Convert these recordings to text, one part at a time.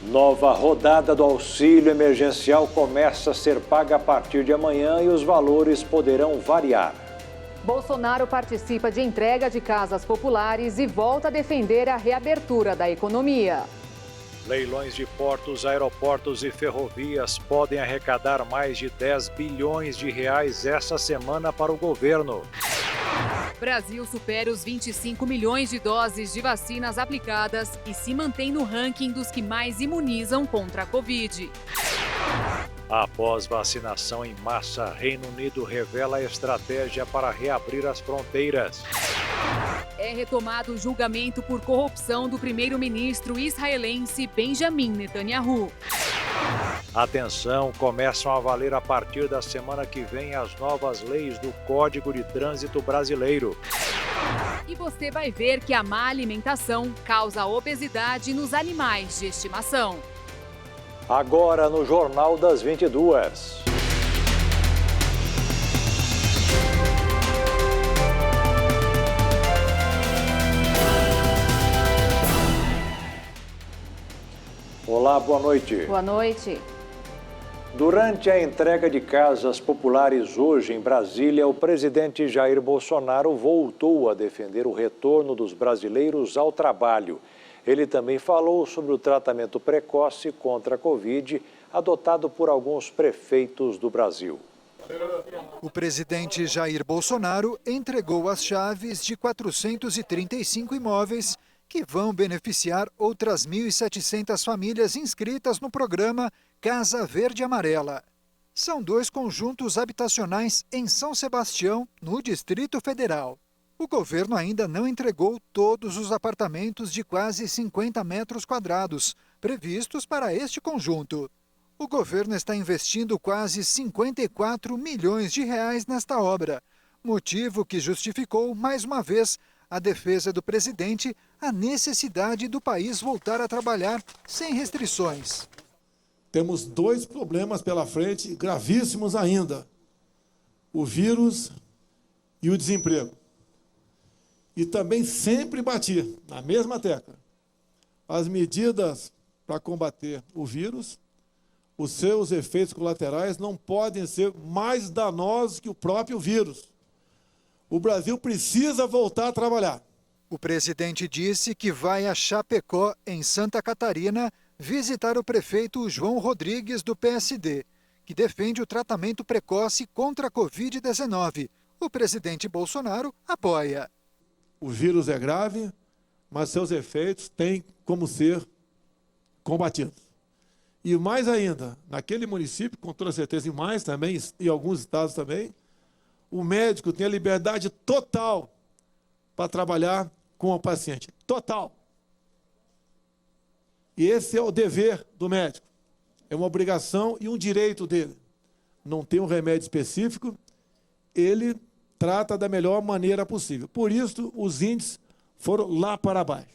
Nova rodada do auxílio emergencial começa a ser paga a partir de amanhã e os valores poderão variar. Bolsonaro participa de entrega de casas populares e volta a defender a reabertura da economia. Leilões de portos, aeroportos e ferrovias podem arrecadar mais de 10 bilhões de reais essa semana para o governo. Brasil supera os 25 milhões de doses de vacinas aplicadas e se mantém no ranking dos que mais imunizam contra a Covid. Após vacinação em massa, Reino Unido revela a estratégia para reabrir as fronteiras. É retomado o julgamento por corrupção do primeiro-ministro israelense Benjamin Netanyahu. Atenção, começam a valer a partir da semana que vem as novas leis do Código de Trânsito Brasileiro. E você vai ver que a má alimentação causa obesidade nos animais de estimação. Agora no Jornal das 22. Olá, boa noite. Boa noite. Durante a entrega de casas populares hoje em Brasília, o presidente Jair Bolsonaro voltou a defender o retorno dos brasileiros ao trabalho. Ele também falou sobre o tratamento precoce contra a Covid adotado por alguns prefeitos do Brasil. O presidente Jair Bolsonaro entregou as chaves de 435 imóveis que vão beneficiar outras 1.700 famílias inscritas no programa Casa Verde Amarela. São 2 conjuntos habitacionais em São Sebastião, no Distrito Federal. O governo ainda não entregou todos os apartamentos de quase 50 metros quadrados previstos para este conjunto. O governo está investindo quase 54 milhões de reais nesta obra, motivo que justificou, mais uma vez, a defesa do presidente a necessidade do país voltar a trabalhar sem restrições. Temos 2 problemas pela frente, gravíssimos ainda: o vírus e o desemprego. E também sempre bati na mesma tecla. As medidas para combater o vírus, os seus efeitos colaterais não podem ser mais danosos que o próprio vírus. O Brasil precisa voltar a trabalhar. O presidente disse que vai a Chapecó, em Santa Catarina, visitar o prefeito João Rodrigues, do PSD, que defende o tratamento precoce contra a Covid-19. O presidente Bolsonaro apoia. O vírus é grave, mas seus efeitos têm como ser combatidos. E mais ainda, naquele município, com toda certeza, e mais também, e alguns estados também, o médico tem a liberdade total para trabalhar com o paciente. Total. E esse é o dever do médico. É uma obrigação e um direito dele. Não tem um remédio específico, ele trata da melhor maneira possível. Por isso, os índices foram lá para baixo.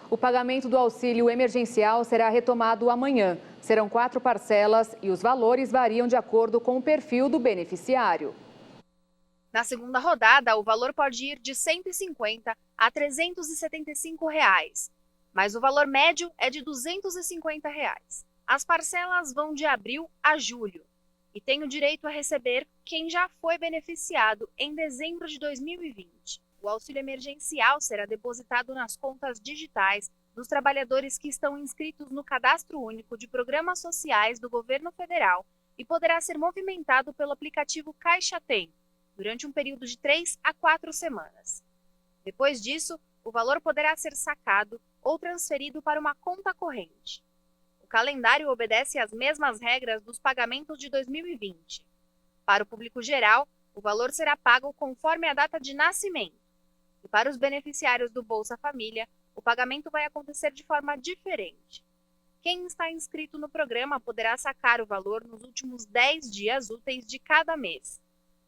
O pagamento do auxílio emergencial será retomado amanhã. Serão 4 parcelas e os valores variam de acordo com o perfil do beneficiário. Na segunda rodada, o valor pode ir de R$ 150 a R$ 375, mas o valor médio é de R$ 250. As parcelas vão de abril a julho e tem o direito a receber quem já foi beneficiado em dezembro de 2020. O auxílio emergencial será depositado nas contas digitais dos trabalhadores que estão inscritos no Cadastro Único de Programas Sociais do Governo Federal e poderá ser movimentado pelo aplicativo Caixa Tem, durante um período de 3 a 4 semanas. Depois disso, o valor poderá ser sacado ou transferido para uma conta corrente. O calendário obedece às mesmas regras dos pagamentos de 2020. Para o público geral, o valor será pago conforme a data de nascimento. E para os beneficiários do Bolsa Família, o pagamento vai acontecer de forma diferente. Quem está inscrito no programa poderá sacar o valor nos últimos 10 dias úteis de cada mês.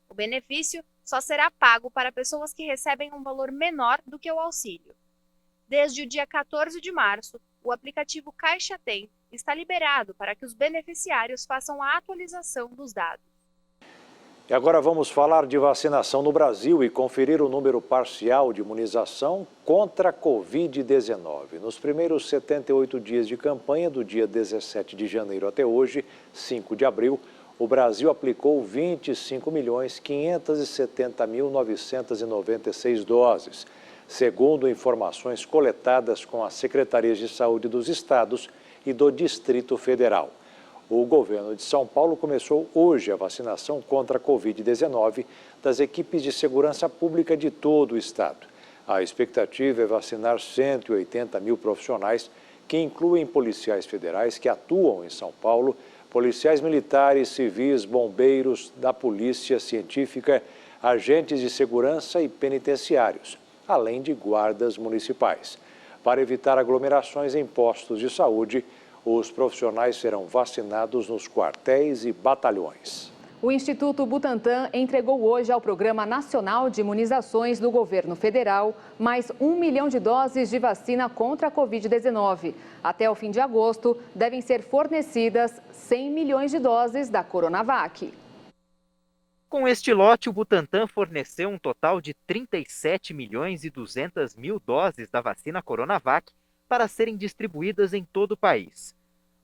O benefício só será pago para pessoas que recebem um valor menor do que o auxílio. Desde o dia 14 de março, o aplicativo Caixa Tem está liberado para que os beneficiários façam a atualização dos dados. E agora vamos falar de vacinação no Brasil e conferir o número parcial de imunização contra a Covid-19. Nos primeiros 78 dias de campanha, do dia 17 de janeiro até hoje, 5 de abril, o Brasil aplicou 25.570.996 doses, segundo informações coletadas com as Secretarias de Saúde dos Estados e do Distrito Federal. O governo de São Paulo começou hoje a vacinação contra a Covid-19 das equipes de segurança pública de todo o estado. A expectativa é vacinar 180 mil profissionais, que incluem policiais federais que atuam em São Paulo, policiais militares, civis, bombeiros, da polícia científica, agentes de segurança e penitenciários, além de guardas municipais. Para evitar aglomerações em postos de saúde, os profissionais serão vacinados nos quartéis e batalhões. O Instituto Butantan entregou hoje ao Programa Nacional de Imunizações do Governo Federal mais 1 milhão de doses de vacina contra a Covid-19. Até o fim de agosto, devem ser fornecidas 100 milhões de doses da Coronavac. Com este lote, o Butantan forneceu um total de 37 milhões e 200 mil doses da vacina Coronavac para serem distribuídas em todo o país.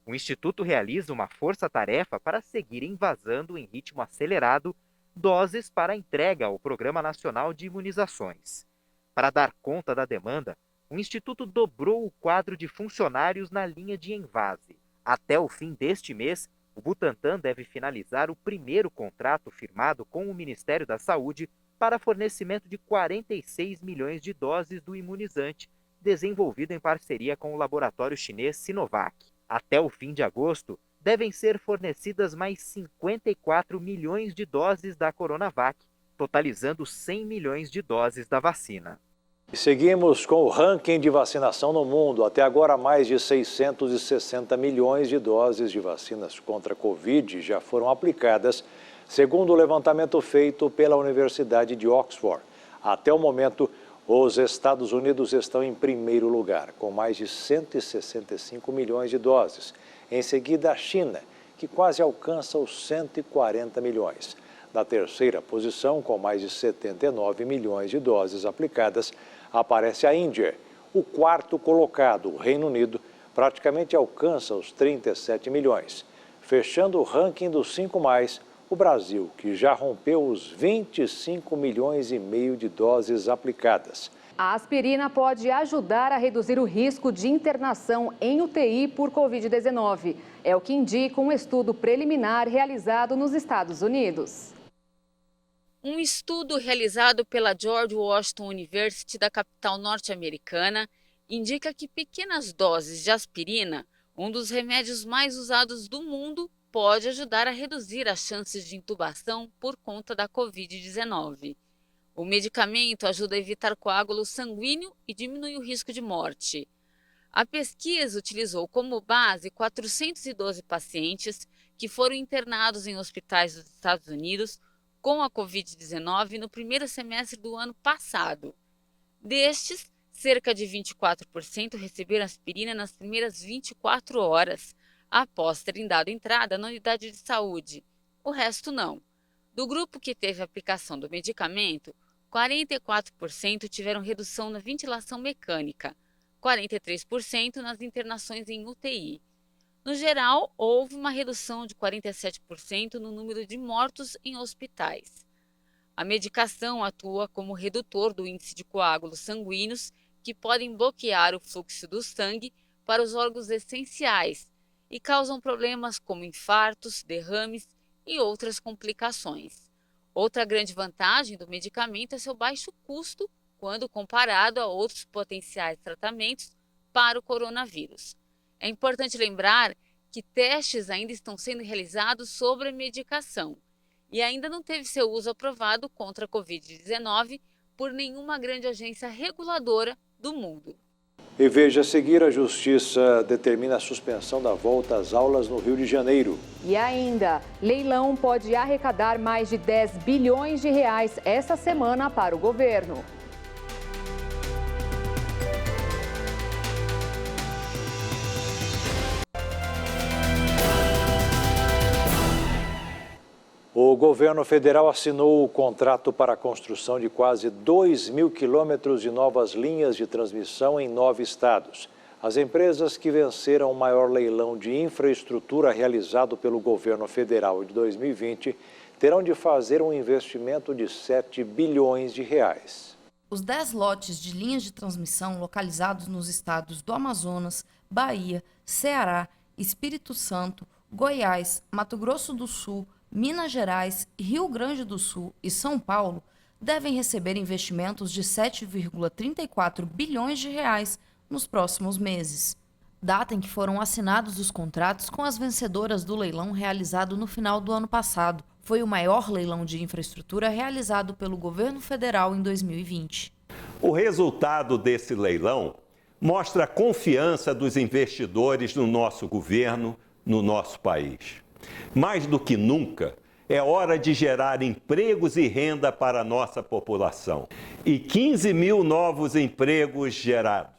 O Instituto realiza uma força-tarefa para seguir envasando em ritmo acelerado doses para entrega ao Programa Nacional de Imunizações. Para dar conta da demanda, o Instituto dobrou o quadro de funcionários na linha de envase. Até o fim deste mês, o Butantan deve finalizar o primeiro contrato firmado com o Ministério da Saúde para fornecimento de 46 milhões de doses do imunizante, desenvolvido em parceria com o laboratório chinês Sinovac. Até o fim de agosto, devem ser fornecidas mais 54 milhões de doses da Coronavac, totalizando 100 milhões de doses da vacina. E seguimos com o ranking de vacinação no mundo. Até agora, mais de 660 milhões de doses de vacinas contra a Covid já foram aplicadas, segundo o levantamento feito pela Universidade de Oxford. Até o momento, os Estados Unidos estão em primeiro lugar, com mais de 165 milhões de doses. Em seguida, a China, que quase alcança os 140 milhões. Na terceira posição, com mais de 79 milhões de doses aplicadas, aparece a Índia. O quarto colocado, o Reino Unido, praticamente alcança os 37 milhões. Fechando o ranking dos 5+, o Brasil, que já rompeu os 25 milhões e meio de doses aplicadas. A aspirina pode ajudar a reduzir o risco de internação em UTI por Covid-19. É o que indica um estudo preliminar realizado nos Estados Unidos. Um estudo realizado pela George Washington University da capital norte-americana indica que pequenas doses de aspirina, um dos remédios mais usados do mundo, pode ajudar a reduzir as chances de intubação por conta da Covid-19. O medicamento ajuda a evitar coágulo sanguíneo e diminui o risco de morte. A pesquisa utilizou como base 412 pacientes que foram internados em hospitais dos Estados Unidos com a Covid-19 no primeiro semestre do ano passado. Destes, cerca de 24% receberam aspirina nas primeiras 24 horas, após terem dado entrada na unidade de saúde. O resto não. Do grupo que teve a aplicação do medicamento, 44% tiveram redução na ventilação mecânica, 43% nas internações em UTI. No geral, houve uma redução de 47% no número de mortos em hospitais. A medicação atua como redutor do índice de coágulos sanguíneos que podem bloquear o fluxo do sangue para os órgãos essenciais e causam problemas como infartos, derrames e outras complicações. Outra grande vantagem do medicamento é seu baixo custo quando comparado a outros potenciais tratamentos para o coronavírus. É importante lembrar que testes ainda estão sendo realizados sobre a medicação e ainda não teve seu uso aprovado contra a Covid-19 por nenhuma grande agência reguladora do mundo. E veja a seguir, a Justiça determina a suspensão da volta às aulas no Rio de Janeiro. E ainda, leilão pode arrecadar mais de 10 bilhões de reais essa semana para o governo. O governo federal assinou o contrato para a construção de quase 2.000 quilômetros de novas linhas de transmissão em 9 estados. As empresas que venceram o maior leilão de infraestrutura realizado pelo governo federal de 2020 terão de fazer um investimento de 7 bilhões de reais. Os 10 lotes de linhas de transmissão localizados nos estados do Amazonas, Bahia, Ceará, Espírito Santo, Goiás, Mato Grosso do Sul, Minas Gerais, Rio Grande do Sul e São Paulo devem receber investimentos de 7,34 bilhões de reais nos próximos meses. Data em que foram assinados os contratos com as vencedoras do leilão realizado no final do ano passado. Foi o maior leilão de infraestrutura realizado pelo governo federal em 2020. O resultado desse leilão mostra a confiança dos investidores no nosso governo, no nosso país. Mais do que nunca, é hora de gerar empregos e renda para a nossa população. E 15 mil novos empregos gerados.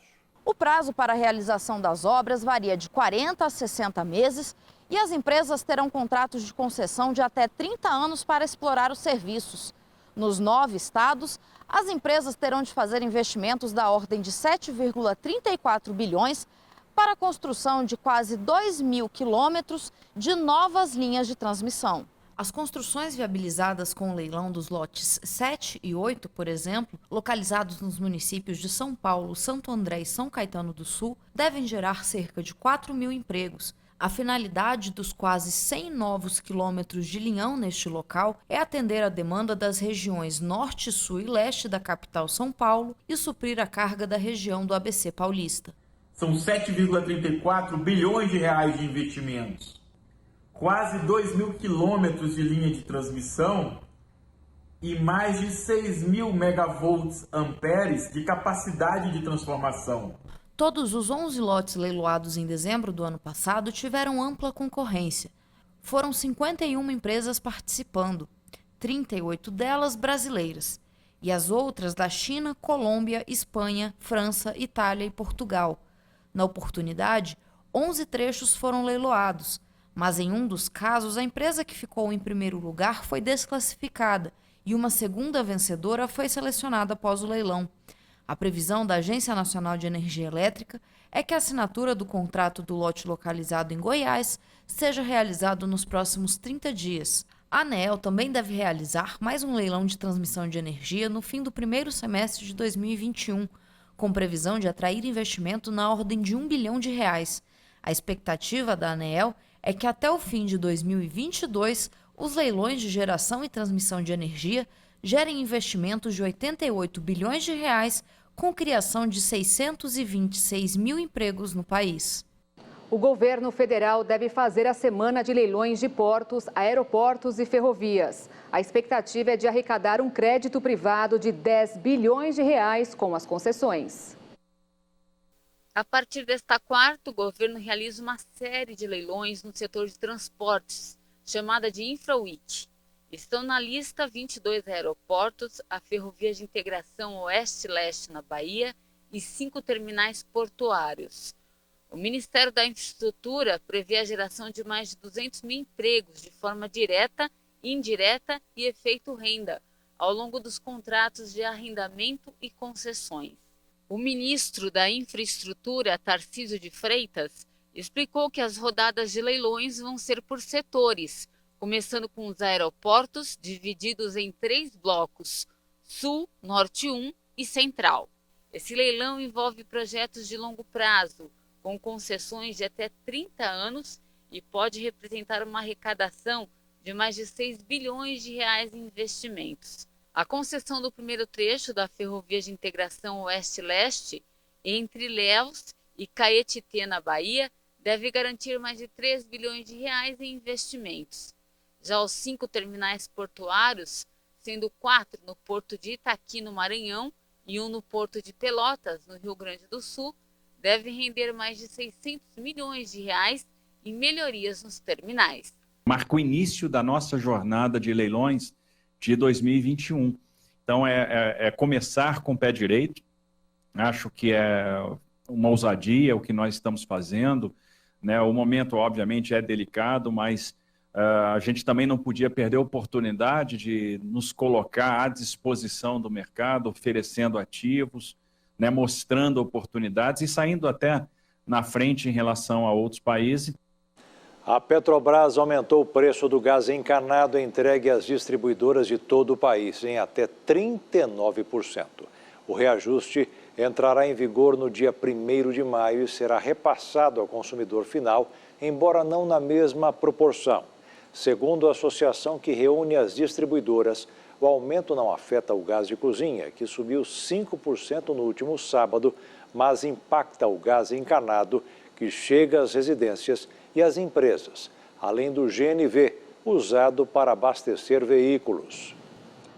O prazo para a realização das obras varia de 40 a 60 meses e as empresas terão contratos de concessão de até 30 anos para explorar os serviços. Nos 9 estados, as empresas terão de fazer investimentos da ordem de 7,34 bilhões para a construção de quase 2.000 quilômetros de novas linhas de transmissão. As construções viabilizadas com o leilão dos lotes 7 e 8, por exemplo, localizados nos municípios de São Paulo, Santo André e São Caetano do Sul, devem gerar cerca de 4.000 empregos. A finalidade dos quase 100 novos quilômetros de linhão neste local é atender a demanda das regiões Norte, Sul e Leste da capital São Paulo e suprir a carga da região do ABC Paulista. São 7,34 bilhões de reais de investimentos, quase 2.000 quilômetros de linha de transmissão e mais de 6.000 megavolts amperes de capacidade de transformação. Todos os 11 lotes leiloados em dezembro do ano passado tiveram ampla concorrência. Foram 51 empresas participando, 38 delas brasileiras, e as outras da China, Colômbia, Espanha, França, Itália e Portugal. Na oportunidade, 11 trechos foram leiloados, mas em um dos casos a empresa que ficou em primeiro lugar foi desclassificada e uma segunda vencedora foi selecionada após o leilão. A previsão da Agência Nacional de Energia Elétrica é que a assinatura do contrato do lote localizado em Goiás seja realizado nos próximos 30 dias. A ANEEL também deve realizar mais um leilão de transmissão de energia no fim do primeiro semestre de 2021, com previsão de atrair investimento na ordem de 1 bilhão de reais. A expectativa da ANEEL é que até o fim de 2022, os leilões de geração e transmissão de energia gerem investimentos de 88 bilhões de reais, com criação de 626 mil empregos no país. O governo federal deve fazer a semana de leilões de portos, aeroportos e ferrovias. A expectativa é de arrecadar um crédito privado de 10 bilhões de reais com as concessões. A partir desta quarta, o governo realiza uma série de leilões no setor de transportes, chamada de InfraWeek. Estão na lista 22 aeroportos, a Ferrovia de Integração Oeste-Leste na Bahia e 5 terminais portuários. O Ministério da Infraestrutura prevê a geração de mais de 200 mil empregos de forma direta, indireta e efeito renda, ao longo dos contratos de arrendamento e concessões. O ministro da Infraestrutura, Tarcísio de Freitas, explicou que as rodadas de leilões vão ser por setores, começando com os aeroportos, divididos em 3 blocos, Sul, Norte 1 e Central. Esse leilão envolve projetos de longo prazo, com concessões de até 30 anos e pode representar uma arrecadação de mais de 6 bilhões de reais em investimentos. A concessão do primeiro trecho da Ferrovia de Integração Oeste-Leste, entre Ilhéus e Caetité, na Bahia, deve garantir mais de 3 bilhões de reais em investimentos. Já os 5 terminais portuários, sendo 4 no porto de Itaqui, no Maranhão, e 1 no porto de Pelotas, no Rio Grande do Sul, devem render mais de 600 milhões de reais em melhorias nos terminais. Marca o início da nossa jornada de leilões de 2021. Então, é começar com o pé direito. Acho que é uma ousadia o que nós estamos fazendo, né? O momento, obviamente, é delicado, mas A gente também não podia perder a oportunidade de nos colocar à disposição do mercado, oferecendo ativos, né, mostrando oportunidades e saindo até na frente em relação a outros países. A Petrobras aumentou o preço do gás encanado entregue às distribuidoras de todo o país em até 39%. O reajuste entrará em vigor no dia 1º de maio e será repassado ao consumidor final, embora não na mesma proporção. Segundo a associação que reúne as distribuidoras, o aumento não afeta o gás de cozinha, que subiu 5% no último sábado, mas impacta o gás encanado, que chega às residências e às empresas, além do GNV, usado para abastecer veículos.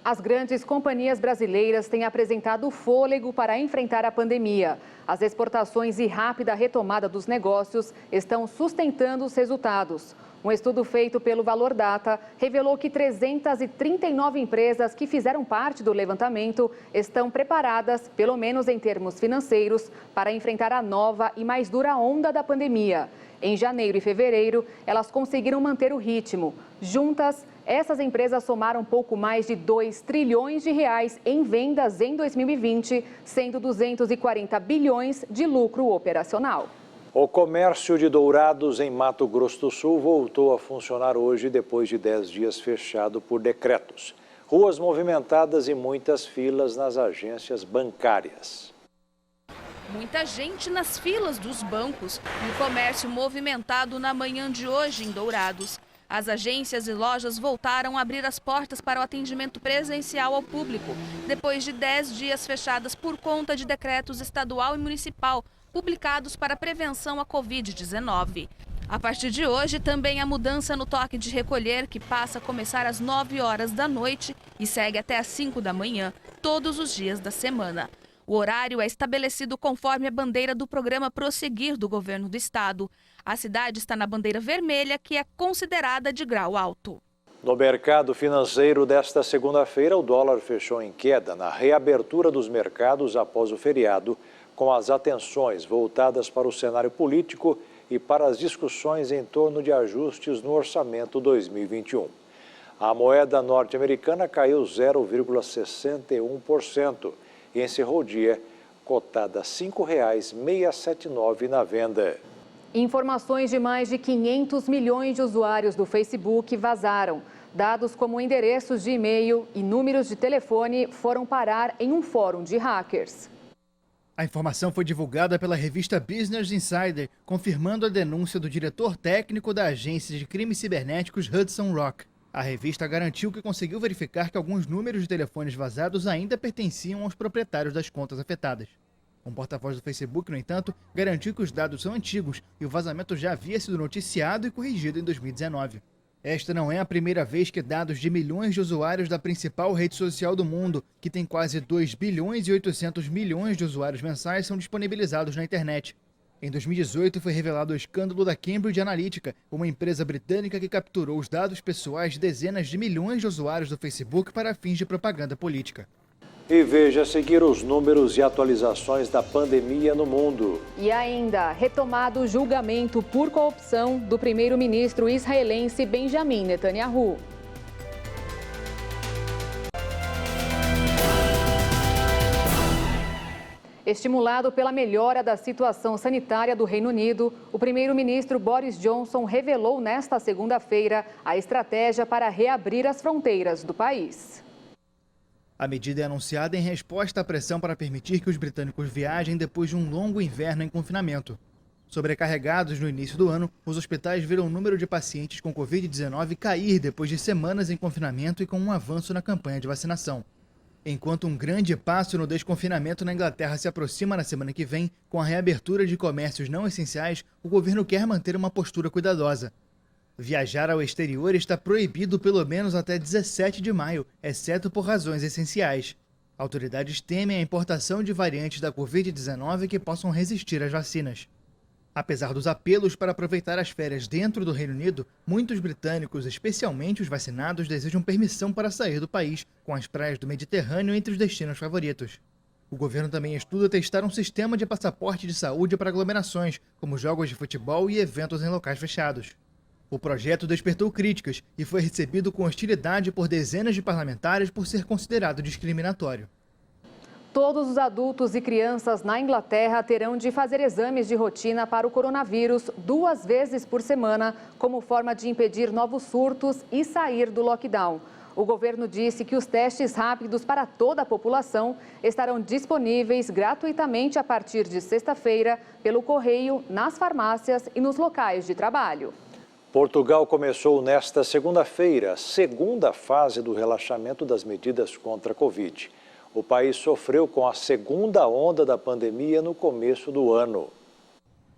As grandes companhias brasileiras têm apresentado fôlego para enfrentar a pandemia. As exportações e rápida retomada dos negócios estão sustentando os resultados. Um estudo feito pelo Valor Data revelou que 339 empresas que fizeram parte do levantamento estão preparadas, pelo menos em termos financeiros, para enfrentar a nova e mais dura onda da pandemia. Em janeiro e fevereiro, elas conseguiram manter o ritmo. Juntas, essas empresas somaram pouco mais de 2 trilhões de reais em vendas em 2020, sendo 240 bilhões de lucro operacional. O comércio de dourados em Mato Grosso do Sul voltou a funcionar hoje depois de 10 dias fechado por decretos. Ruas movimentadas e muitas filas nas agências bancárias. Muita gente nas filas dos bancos e o comércio movimentado na manhã de hoje em Dourados. As agências e lojas voltaram a abrir as portas para o atendimento presencial ao público, depois de 10 dias fechadas por conta de decretos estadual e municipal, publicados para a prevenção à Covid-19. A partir de hoje, também a mudança no toque de recolher, que passa a começar às 9 horas da noite e segue até às 5 da manhã, todos os dias da semana. O horário é estabelecido conforme a bandeira do programa Prosseguir do governo do estado. A cidade está na bandeira vermelha, que é considerada de grau alto. No mercado financeiro desta segunda-feira, o dólar fechou em queda na reabertura dos mercados após o feriado, com as atenções voltadas para o cenário político e para as discussões em torno de ajustes no orçamento 2021. A moeda norte-americana caiu 0,61% e encerrou o dia cotada a R$ 5,679 na venda. Informações de mais de 500 milhões de usuários do Facebook vazaram. Dados como endereços de e-mail e números de telefone foram parar em um fórum de hackers. A informação foi divulgada pela revista Business Insider, confirmando a denúncia do diretor técnico da agência de crimes cibernéticos Hudson Rock. A revista garantiu que conseguiu verificar que alguns números de telefones vazados ainda pertenciam aos proprietários das contas afetadas. Um porta-voz do Facebook, no entanto, garantiu que os dados são antigos e o vazamento já havia sido noticiado e corrigido em 2019. Esta não é a primeira vez que dados de milhões de usuários da principal rede social do mundo, que tem quase 2 bilhões e 800 milhões de usuários mensais, são disponibilizados na internet. Em 2018, foi revelado o escândalo da Cambridge Analytica, uma empresa britânica que capturou os dados pessoais de dezenas de milhões de usuários do Facebook para fins de propaganda política. E veja a seguir os números e atualizações da pandemia no mundo. E ainda, retomado o julgamento por corrupção do primeiro-ministro israelense Benjamin Netanyahu. Estimulado pela melhora da situação sanitária do Reino Unido, o primeiro-ministro Boris Johnson revelou nesta segunda-feira a estratégia para reabrir as fronteiras do país. A medida é anunciada em resposta à pressão para permitir que os britânicos viajem depois de um longo inverno em confinamento. Sobrecarregados no início do ano, os hospitais viram o número de pacientes com Covid-19 cair depois de semanas em confinamento e com um avanço na campanha de vacinação. Enquanto um grande passo no desconfinamento na Inglaterra se aproxima na semana que vem, com a reabertura de comércios não essenciais, o governo quer manter uma postura cuidadosa. Viajar ao exterior está proibido pelo menos até 17 de maio, exceto por razões essenciais. Autoridades temem a importação de variantes da Covid-19 que possam resistir às vacinas. Apesar dos apelos para aproveitar as férias dentro do Reino Unido, muitos britânicos, especialmente os vacinados, desejam permissão para sair do país, com as praias do Mediterrâneo entre os destinos favoritos. O governo também estuda testar um sistema de passaporte de saúde para aglomerações, como jogos de futebol e eventos em locais fechados. O projeto despertou críticas e foi recebido com hostilidade por dezenas de parlamentares por ser considerado discriminatório. Todos os adultos e crianças na Inglaterra terão de fazer exames de rotina para o coronavírus 2 vezes por semana, como forma de impedir novos surtos e sair do lockdown. O governo disse que os testes rápidos para toda a população estarão disponíveis gratuitamente a partir de sexta-feira pelo correio, nas farmácias e nos locais de trabalho. Portugal começou nesta segunda-feira a segunda fase do relaxamento das medidas contra a Covid. O país sofreu com a segunda onda da pandemia no começo do ano.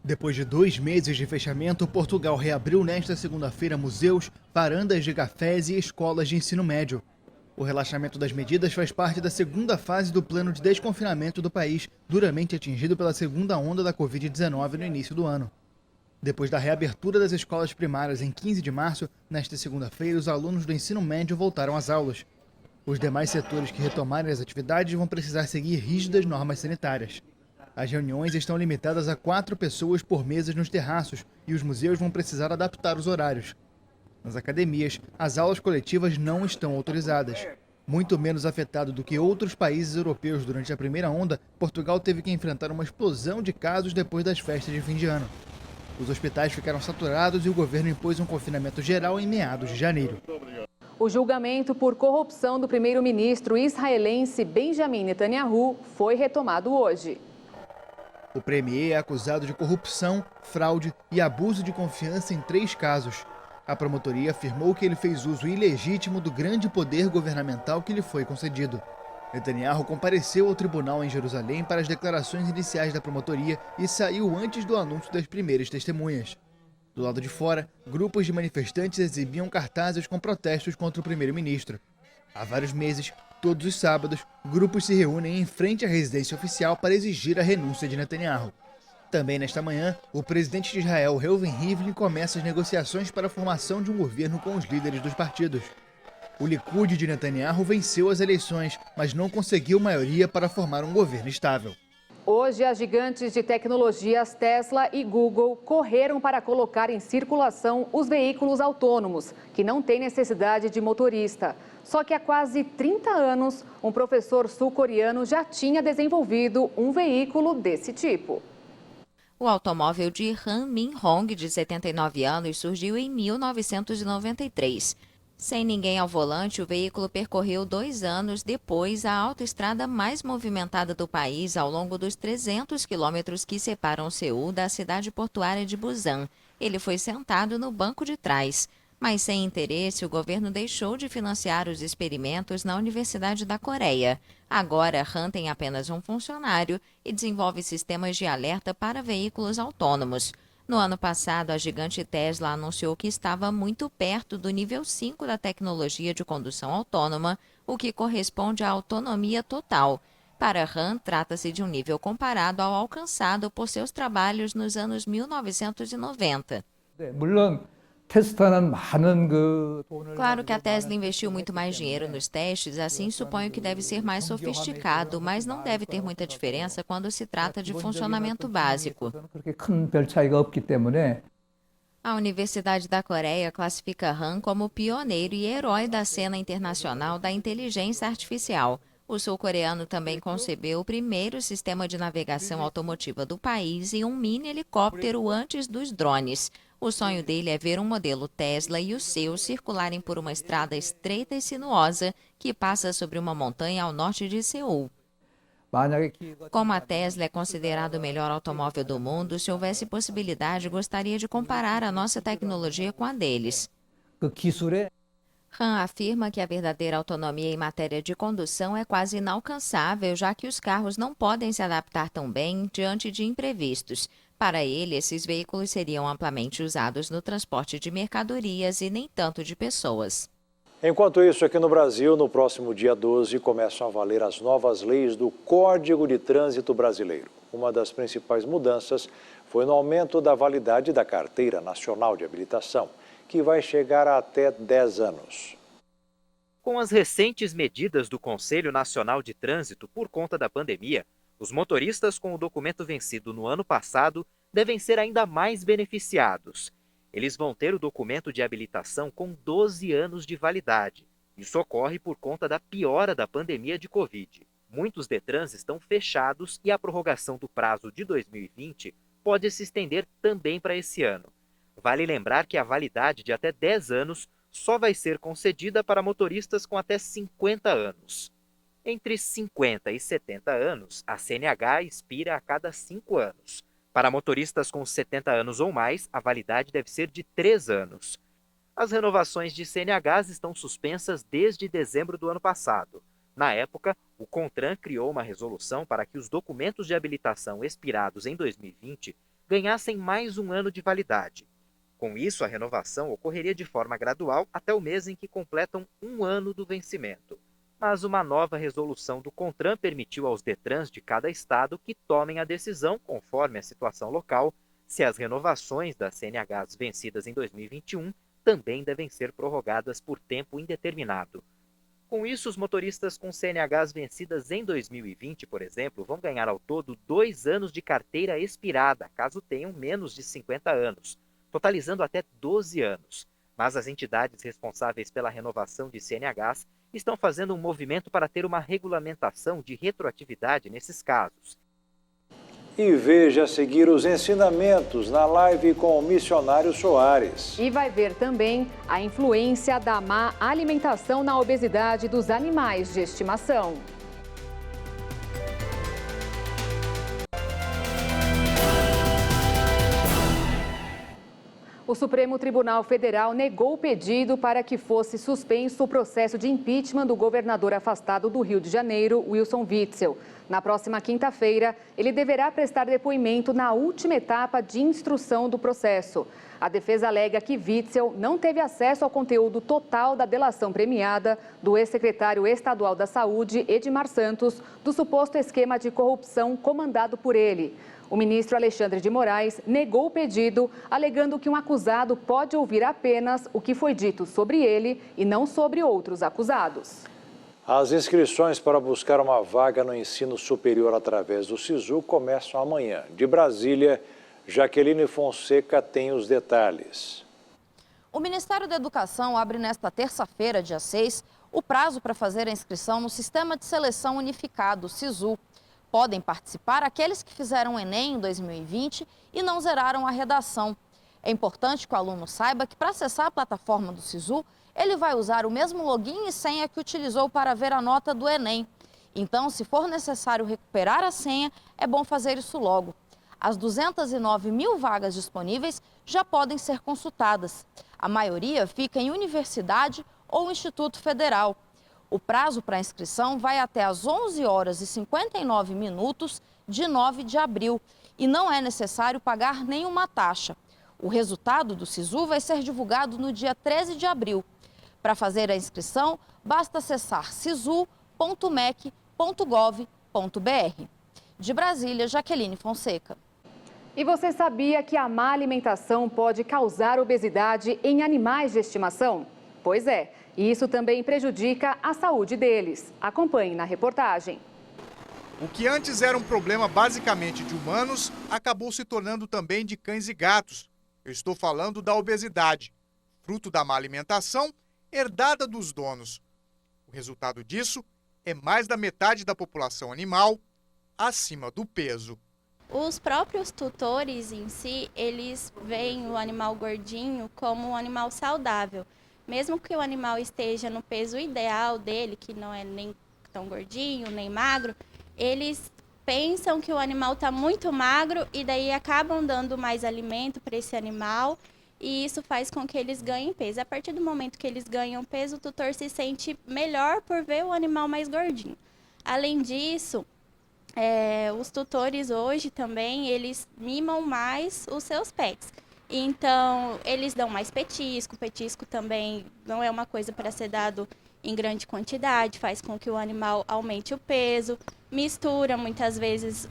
Depois de 2 meses de fechamento, Portugal reabriu nesta segunda-feira museus, varandas de cafés e escolas de ensino médio. O relaxamento das medidas faz parte da segunda fase do plano de desconfinamento do país, duramente atingido pela segunda onda da Covid-19 no início do ano. Depois da reabertura das escolas primárias em 15 de março, nesta segunda-feira, os alunos do ensino médio voltaram às aulas. Os demais setores que retomarem as atividades vão precisar seguir rígidas normas sanitárias. As reuniões estão limitadas a 4 pessoas por mesa nos terraços e os museus vão precisar adaptar os horários. Nas academias, as aulas coletivas não estão autorizadas. Muito menos afetado do que outros países europeus durante a primeira onda, Portugal teve que enfrentar uma explosão de casos depois das festas de fim de ano. Os hospitais ficaram saturados e o governo impôs um confinamento geral em meados de janeiro. O julgamento por corrupção do primeiro-ministro israelense Benjamin Netanyahu foi retomado hoje. O premier é acusado de corrupção, fraude e abuso de confiança em 3 casos. A promotoria afirmou que ele fez uso ilegítimo do grande poder governamental que lhe foi concedido. Netanyahu compareceu ao tribunal em Jerusalém para as declarações iniciais da promotoria e saiu antes do anúncio das primeiras testemunhas. Do lado de fora, grupos de manifestantes exibiam cartazes com protestos contra o primeiro-ministro. Há vários meses, todos os sábados, grupos se reúnem em frente à residência oficial para exigir a renúncia de Netanyahu. Também nesta manhã, o presidente de Israel, Reuven Rivlin, começa as negociações para a formação de um governo com os líderes dos partidos. O Likud de Netanyahu venceu as eleições, mas não conseguiu maioria para formar um governo estável. Hoje, as gigantes de tecnologias Tesla e Google correram para colocar em circulação os veículos autônomos, que não têm necessidade de motorista. Só que há quase 30 anos, um professor sul-coreano já tinha desenvolvido um veículo desse tipo. O automóvel de Han Min-hong, de 79 anos, surgiu em 1993. Sem ninguém ao volante, o veículo percorreu 2 anos depois a autoestrada mais movimentada do país ao longo dos 300 quilômetros que separam Seul da cidade portuária de Busan. Ele foi sentado no banco de trás. Mas sem interesse, o governo deixou de financiar os experimentos na Universidade da Coreia. Agora, Han tem apenas um funcionário e desenvolve sistemas de alerta para veículos autônomos. No ano passado, a gigante Tesla anunciou que estava muito perto do nível 5 da tecnologia de condução autônoma, o que corresponde à autonomia total. Para Han, trata-se de um nível comparado ao alcançado por seus trabalhos nos anos 1990. Claro que a Tesla investiu muito mais dinheiro nos testes, assim suponho que deve ser mais sofisticado, mas não deve ter muita diferença quando se trata de funcionamento básico. A Universidade da Coreia classifica Han como pioneiro e herói da cena internacional da inteligência artificial. O sul-coreano também concebeu o primeiro sistema de navegação automotiva do país e um mini helicóptero antes dos drones. O sonho dele é ver um modelo Tesla e o seu circularem por uma estrada estreita e sinuosa que passa sobre uma montanha ao norte de Seul. Como a Tesla é considerado o melhor automóvel do mundo, se houvesse possibilidade, gostaria de comparar a nossa tecnologia com a deles. Han afirma que a verdadeira autonomia em matéria de condução é quase inalcançável, já que os carros não podem se adaptar tão bem diante de imprevistos. Para ele, esses veículos seriam amplamente usados no transporte de mercadorias e nem tanto de pessoas. Enquanto isso, aqui no Brasil, no próximo dia 12, começam a valer as novas leis do Código de Trânsito Brasileiro. Uma das principais mudanças foi no aumento da validade da Carteira Nacional de Habilitação, que vai chegar a até 10 anos. Com as recentes medidas do Conselho Nacional de Trânsito por conta da pandemia, os motoristas com o documento vencido no ano passado devem ser ainda mais beneficiados. Eles vão ter o documento de habilitação com 12 anos de validade. Isso ocorre por conta da piora da pandemia de Covid. Muitos Detrans estão fechados e a prorrogação do prazo de 2020 pode se estender também para esse ano. Vale lembrar que a validade de até 10 anos só vai ser concedida para motoristas com até 50 anos. Entre 50 e 70 anos, a CNH expira a cada 5 anos. Para motoristas com 70 anos ou mais, a validade deve ser de 3 anos. As renovações de CNHs estão suspensas desde dezembro do ano passado. Na época, o CONTRAN criou uma resolução para que os documentos de habilitação expirados em 2020 ganhassem mais um ano de validade. Com isso, a renovação ocorreria de forma gradual até o mês em que completam um ano do vencimento. Mas uma nova resolução do CONTRAN permitiu aos Detrans de cada estado que tomem a decisão, conforme a situação local, se as renovações das CNHs vencidas em 2021 também devem ser prorrogadas por tempo indeterminado. Com isso, os motoristas com CNHs vencidas em 2020, por exemplo, vão ganhar ao todo 2 anos de carteira expirada, caso tenham menos de 50 anos, totalizando até 12 anos. Mas as entidades responsáveis pela renovação de CNHs estão fazendo um movimento para ter uma regulamentação de retroatividade nesses casos. E veja a seguir os ensinamentos na live com o missionário Soares. E vai ver também a influência da má alimentação na obesidade dos animais de estimação. O Supremo Tribunal Federal negou o pedido para que fosse suspenso o processo de impeachment do governador afastado do Rio de Janeiro, Wilson Witzel. Na próxima quinta-feira, ele deverá prestar depoimento na última etapa de instrução do processo. A defesa alega que Witzel não teve acesso ao conteúdo total da delação premiada do ex-secretário estadual da Saúde, Edmar Santos, do suposto esquema de corrupção comandado por ele. O ministro Alexandre de Moraes negou o pedido, alegando que um acusado pode ouvir apenas o que foi dito sobre ele e não sobre outros acusados. As inscrições para buscar uma vaga no ensino superior através do SISU começam amanhã. De Brasília, Jaqueline Fonseca tem os detalhes. O Ministério da Educação abre nesta terça-feira, dia 6, o prazo para fazer a inscrição no Sistema de Seleção Unificado, SISU. Podem participar aqueles que fizeram o Enem em 2020 e não zeraram a redação. É importante que o aluno saiba que para acessar a plataforma do SISU, ele vai usar o mesmo login e senha que utilizou para ver a nota do Enem. Então, se for necessário recuperar a senha, é bom fazer isso logo. As 209 mil vagas disponíveis já podem ser consultadas. A maioria fica em universidade ou Instituto Federal. O prazo para inscrição vai até às 11 horas e 59 minutos de 9 de abril e não é necessário pagar nenhuma taxa. O resultado do SISU vai ser divulgado no dia 13 de abril. Para fazer a inscrição, basta acessar sisu.mec.gov.br. De Brasília, Jaqueline Fonseca. E você sabia que a má alimentação pode causar obesidade em animais de estimação? Pois é, e isso também prejudica a saúde deles. Acompanhe na reportagem. O que antes era um problema basicamente de humanos, acabou se tornando também de cães e gatos. Eu estou falando da obesidade, fruto da má alimentação herdada dos donos. O resultado disso é mais da metade da população animal acima do peso. Os próprios tutores em si, eles veem o animal gordinho como um animal saudável. Mesmo que o animal esteja no peso ideal dele, que não é nem tão gordinho, nem magro, eles pensam que o animal está muito magro e daí acabam dando mais alimento para esse animal e isso faz com que eles ganhem peso. A partir do momento que eles ganham peso, o tutor se sente melhor por ver o animal mais gordinho. Além disso, os tutores hoje também, eles mimam mais os seus pets. Então, eles dão mais petisco. Petisco também não é uma coisa para ser dado em grande quantidade, faz com que o animal aumente o peso. Mistura, muitas vezes,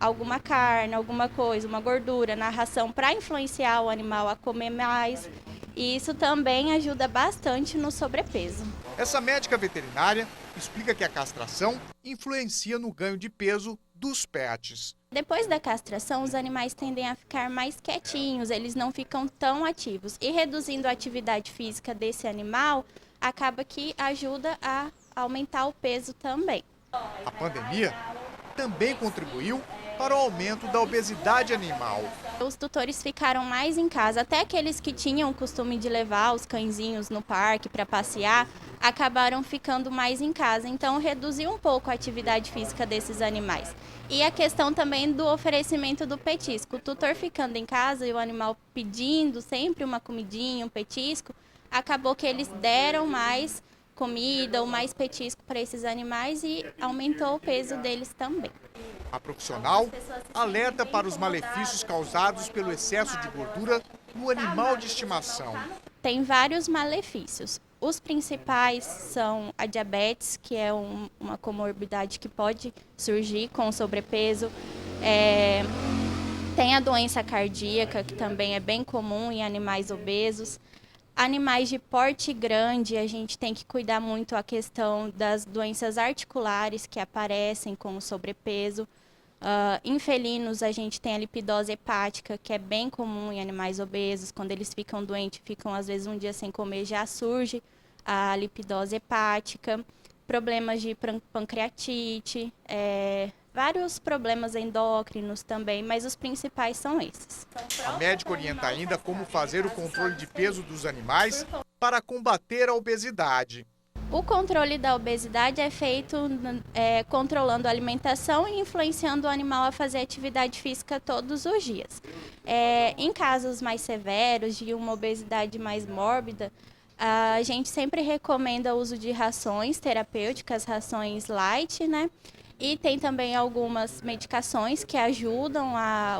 alguma carne, alguma coisa, uma gordura na ração para influenciar o animal a comer mais. E isso também ajuda bastante no sobrepeso. Essa médica veterinária explica que a castração influencia no ganho de peso dos pets. Depois da castração, os animais tendem a ficar mais quietinhos, eles não ficam tão ativos. E reduzindo a atividade física desse animal, acaba que ajuda a aumentar o peso também. A pandemia também contribuiu para o aumento da obesidade animal. Os tutores ficaram mais em casa, até aqueles que tinham o costume de levar os cãezinhos no parque para passear, acabaram ficando mais em casa, então reduziu um pouco a atividade física desses animais. E a questão também do oferecimento do petisco. O tutor ficando em casa e o animal pedindo sempre uma comidinha, um petisco, acabou que eles deram mais comida ou mais petisco para esses animais e aumentou o peso deles também. A profissional alerta para os malefícios causados pelo excesso de gordura no animal de estimação. Tem vários malefícios. Os principais são a diabetes, que é uma comorbidade que pode surgir com o sobrepeso. Tem a doença cardíaca, que também é bem comum em animais obesos. Animais de porte grande, a gente tem que cuidar muito a questão das doenças articulares que aparecem com o sobrepeso. Em felinos, a gente tem a lipidose hepática, que é bem comum em animais obesos. Quando eles ficam doentes, ficam às vezes um dia sem comer, já surge a lipidose hepática. Problemas de pancreatite, vários problemas endócrinos também, mas os principais são esses. A médica orienta ainda como fazer o controle de peso dos animais para combater a obesidade. O controle da obesidade é feito controlando a alimentação e influenciando o animal a fazer atividade física todos os dias. Em casos mais severos, de uma obesidade mais mórbida, a gente sempre recomenda o uso de rações terapêuticas, rações light, né? E tem também algumas medicações que ajudam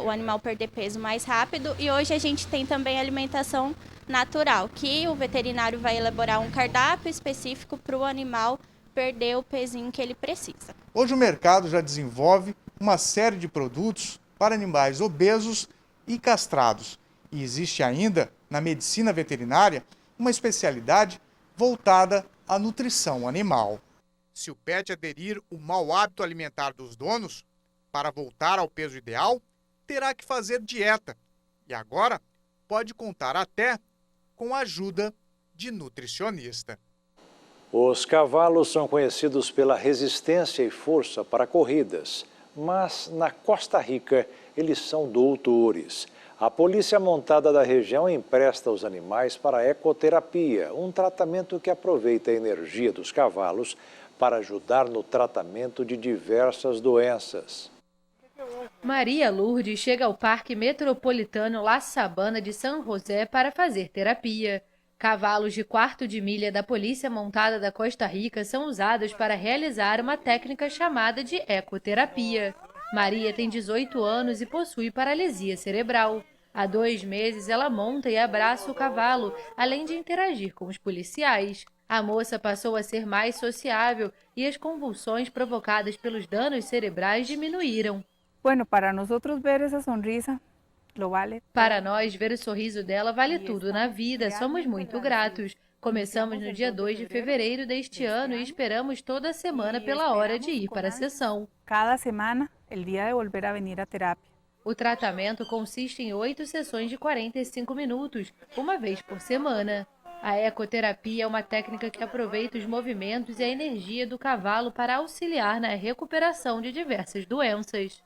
o animal a perder peso mais rápido. E hoje a gente tem também alimentação natural, que o veterinário vai elaborar um cardápio específico para o animal perder o pezinho que ele precisa. Hoje o mercado já desenvolve uma série de produtos para animais obesos e castrados. E existe ainda, na medicina veterinária, uma especialidade voltada à nutrição animal. Se o pet aderir o mau hábito alimentar dos donos, para voltar ao peso ideal, terá que fazer dieta. E agora pode contar até com a ajuda de nutricionista. Os cavalos são conhecidos pela resistência e força para corridas, mas na Costa Rica eles são doutores. A polícia montada da região empresta os animais para a ecoterapia, um tratamento que aproveita a energia dos cavalos para ajudar no tratamento de diversas doenças. Maria Lourdes chega ao Parque Metropolitano La Sabana de San José para fazer terapia. Cavalos de quarto de milha da Polícia Montada da Costa Rica são usados para realizar uma técnica chamada de ecoterapia. Maria tem 18 anos e possui paralisia cerebral. Há 2 meses, ela monta e abraça o cavalo, além de interagir com os policiais. A moça passou a ser mais sociável e as convulsões provocadas pelos danos cerebrais diminuíram. Para nós ver essa sonrisa, lo vale. Para nós, ver o sorriso dela vale tudo na vida. Somos muito gratos. Começamos no dia 2 de fevereiro deste ano e esperamos toda semana pela hora de ir para a sessão. Cada semana, o dia de volver a vir à terapia. O tratamento consiste em 8 sessões de 45 minutos, uma vez por semana. A ecoterapia é uma técnica que aproveita os movimentos e a energia do cavalo para auxiliar na recuperação de diversas doenças.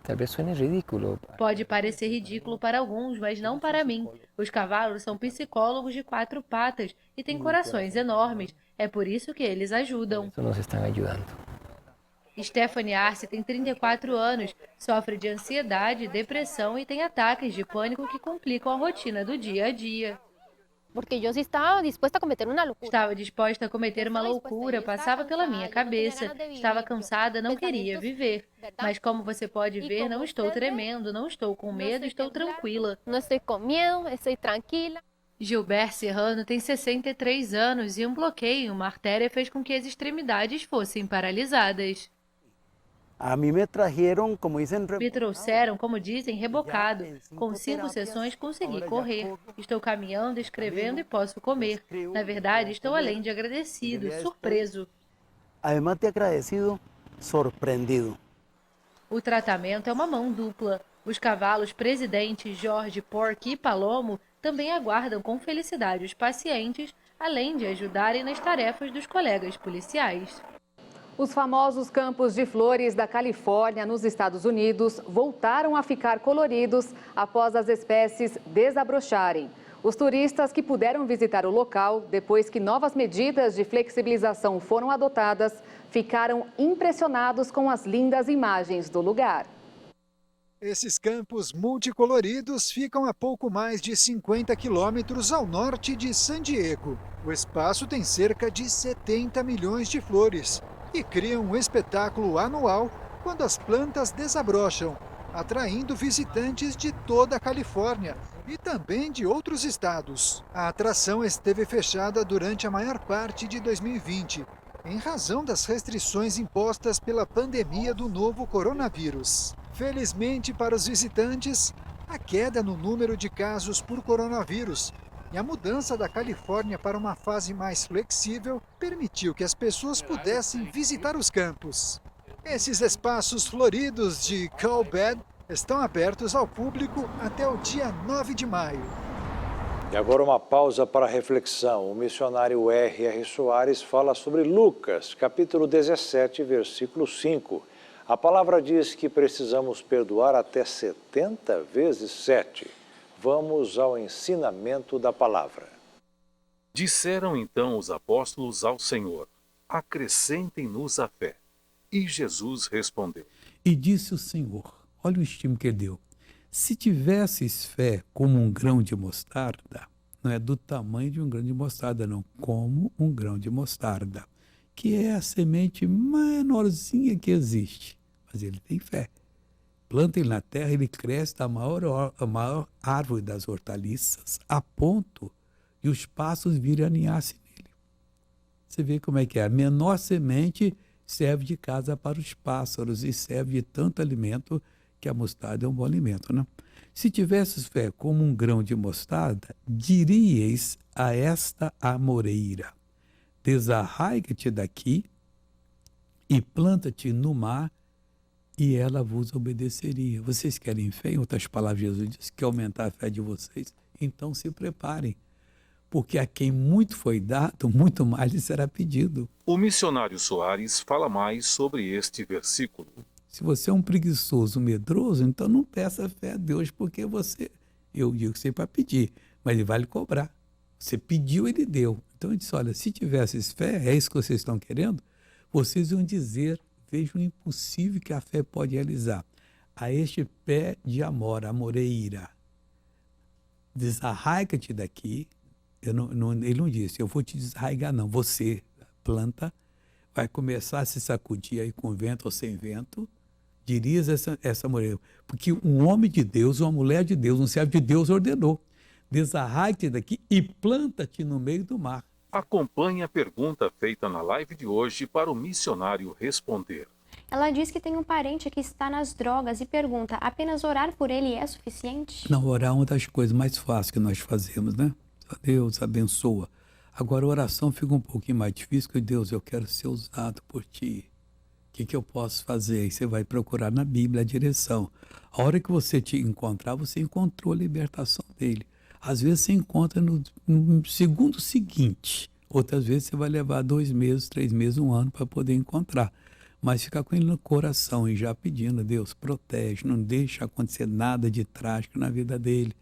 Talvez suene ridículo. Pode parecer ridículo para alguns, mas não para mim. Os cavalos são psicólogos de 4 patas e têm corações enormes. É por isso que eles ajudam. Isso nos estão ajudando. Stephanie Arce tem 34 anos, sofre de ansiedade, depressão e tem ataques de pânico que complicam a rotina do dia a dia. Porque eu estava disposta a cometer uma loucura. Estava disposta a cometer uma loucura, passava pela minha cabeça. Estava cansada, não queria viver. Mas como você pode ver, não estou tremendo, não estou com medo, estou tranquila. Não estou com medo, estou tranquila. Gilbert Serrano tem 63 anos e um bloqueio em uma artéria fez com que as extremidades fossem paralisadas. Me trouxeram, como dizem, rebocado. Com 5 sessões consegui correr. Estou caminhando, escrevendo e posso comer. Na verdade, estou além de agradecido, surpreso. Además de agradecido, surpreendido. O tratamento é uma mão dupla. Os cavalos Presidente, Jorge, Porky e Palomo também aguardam com felicidade os pacientes, além de ajudarem nas tarefas dos colegas policiais. Os famosos campos de flores da Califórnia, nos Estados Unidos, voltaram a ficar coloridos após as espécies desabrocharem. Os turistas que puderam visitar o local, depois que novas medidas de flexibilização foram adotadas, ficaram impressionados com as lindas imagens do lugar. Esses campos multicoloridos ficam a pouco mais de 50 quilômetros ao norte de San Diego. O espaço tem cerca de 70 milhões de flores e cria um espetáculo anual quando as plantas desabrocham, atraindo visitantes de toda a Califórnia e também de outros estados. A atração esteve fechada durante a maior parte de 2020, em razão das restrições impostas pela pandemia do novo coronavírus. Felizmente para os visitantes, a queda no número de casos por coronavírus e a mudança da Califórnia para uma fase mais flexível permitiu que as pessoas pudessem visitar os campos. Esses espaços floridos de Coalbed estão abertos ao público até o dia 9 de maio. E agora uma pausa para reflexão. O missionário R.R. Soares fala sobre Lucas, capítulo 17, versículo 5. A palavra diz que precisamos perdoar até 70 vezes 7. Vamos ao ensinamento da palavra. Disseram então os apóstolos ao Senhor: acrescentem-nos a fé. E Jesus respondeu. E disse o Senhor, olha o estímulo que ele deu. Se tivesses fé como um grão de mostarda, não é do tamanho de um grão de mostarda, não, como um grão de mostarda, que é a semente menorzinha que existe, mas ele tem fé. Planta ele na terra, ele cresce da a maior árvore das hortaliças, a ponto de os pássaros virem aninhar-se nele. Você vê como é que é. A menor semente serve de casa para os pássaros e serve de tanto alimento que a mostarda é um bom alimento, né? Se tivesses fé como um grão de mostarda, diríeis a esta amoreira: desarraiga-te daqui e planta-te no mar, e ela vos obedeceria. Vocês querem fé? Em outras palavras, Jesus disse que aumentar a fé de vocês. Então se preparem, porque a quem muito foi dado, muito mais lhe será pedido. O missionário Soares fala mais sobre este versículo. Se você é um preguiçoso, medroso, então não peça fé a Deus, porque eu digo que você para pedir, mas ele vai lhe cobrar. Você pediu, ele deu. Então ele disse, olha, se tivesses fé, é isso que vocês estão querendo, vocês iam dizer, veja o impossível que a fé pode realizar. A este pé de amoreira, desarraiga-te daqui. Ele não disse, eu vou te desarraigar, não. Você planta, vai começar a se sacudir aí com vento ou sem vento, dirias essa amoreira. Porque um homem de Deus, uma mulher de Deus, um servo de Deus ordenou. Desarraiga-te daqui e planta-te no meio do mar. Acompanhe a pergunta feita na live de hoje para o missionário responder. Ela diz que tem um parente que está nas drogas e pergunta, apenas orar por ele é suficiente? Não, orar é uma das coisas mais fáceis que nós fazemos, né? Deus abençoa. Agora a oração fica um pouquinho mais difícil, porque Deus, eu quero ser usado por ti. O que eu posso fazer? Aí você vai procurar na Bíblia a direção. A hora que você te encontrar, você encontrou a libertação dele. Às vezes você encontra no segundo seguinte. Outras vezes você vai levar 2 meses, 3 meses, 1 ano para poder encontrar. Mas ficar com ele no coração e já pedindo, Deus, protege, não deixa acontecer nada de trágico na vida dele.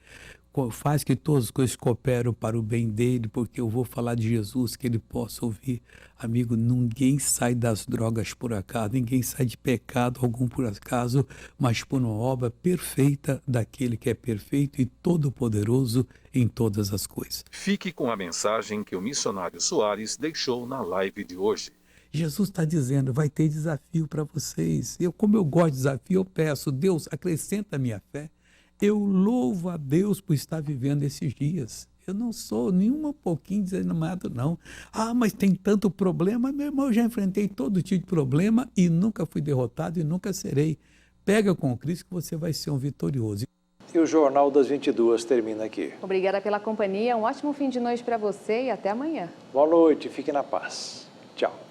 Faz que todas as coisas cooperam para o bem dele, porque eu vou falar de Jesus, que ele possa ouvir. Amigo, ninguém sai das drogas por acaso, ninguém sai de pecado algum por acaso, mas por uma obra perfeita daquele que é perfeito e todo-poderoso em todas as coisas. Fique com a mensagem que o missionário Soares deixou na live de hoje. Jesus está dizendo, vai ter desafio para vocês. Como eu gosto de desafio, eu peço, Deus, acrescenta a minha fé. Eu louvo a Deus por estar vivendo esses dias. Eu não sou nenhum pouquinho desanimado, não. Ah, mas tem tanto problema. Meu irmão, eu já enfrentei todo tipo de problema e nunca fui derrotado e nunca serei. Pega com Cristo que você vai ser um vitorioso. E o Jornal das 22 termina aqui. Obrigada pela companhia, um ótimo fim de noite para você e até amanhã. Boa noite, fique na paz. Tchau.